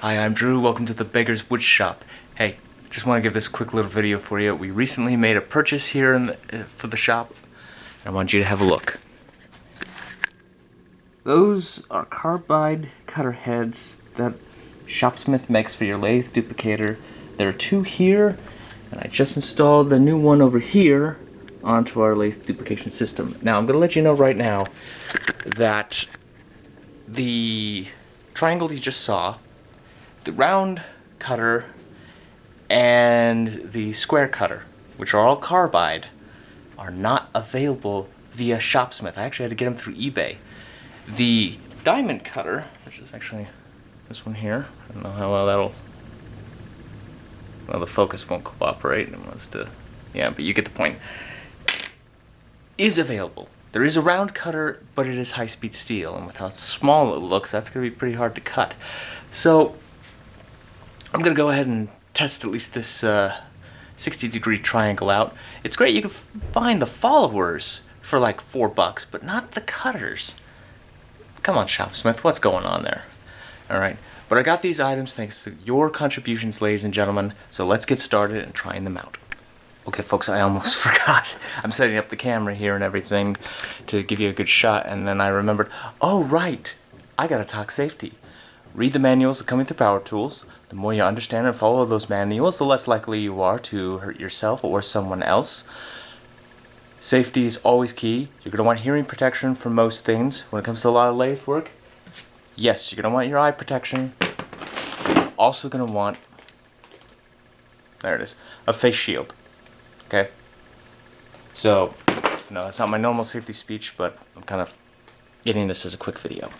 Hi, I'm Drew. Welcome to the Beggars Woodshop. Hey, just want to give this quick little video for you. We recently made a purchase here for the shop, and I want you to have a look. Those are carbide cutter heads that Shopsmith makes for your Lathe Duplicator. There are two here, and I just installed the new one over here onto our lathe duplication system. Now, I'm going to let you know right now that the triangle you just saw, the round cutter and the square cutter, which are all carbide, are not available via Shopsmith. I actually had to get them through eBay. The diamond cutter, which is actually this one here, I don't know how well the focus won't cooperate. It wants to, yeah, but you get the point, is available. There is a round cutter, but it is high-speed steel, and with how small it looks, that's going to be pretty hard to cut. So I'm going to go ahead and test at least this 60-degree triangle out. It's great you can find the followers for like $4, but not the cutters. Come on, Shopsmith, what's going on there? Alright, but I got these items thanks to your contributions, ladies and gentlemen, so let's get started and trying them out. Okay, folks, I almost forgot. I'm setting up the camera here and everything to give you a good shot, and then I remembered, oh, right, I gotta talk safety. Read the manuals that come with your power tools. The more you understand and follow those manuals, the less likely you are to hurt yourself or someone else. Safety is always key. You're going to want hearing protection for most things. When it comes to a lot of lathe work, yes, you're going to want your eye protection. Also going to want, there it is, a face shield. Okay? So, no, that's not my normal safety speech, but I'm kind of getting this as a quick video.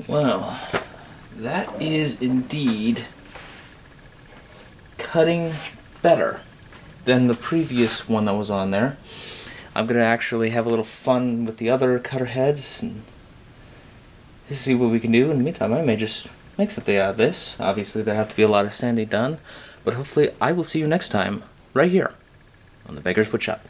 Well, that is indeed cutting better than the previous one that was on there. I'm going to actually have a little fun with the other cutter heads and see what we can do. In the meantime, I may just make something out of this. Obviously, there'll have to be a lot of sanding done, but hopefully I will see you next time right here on the Beggars Woodshop.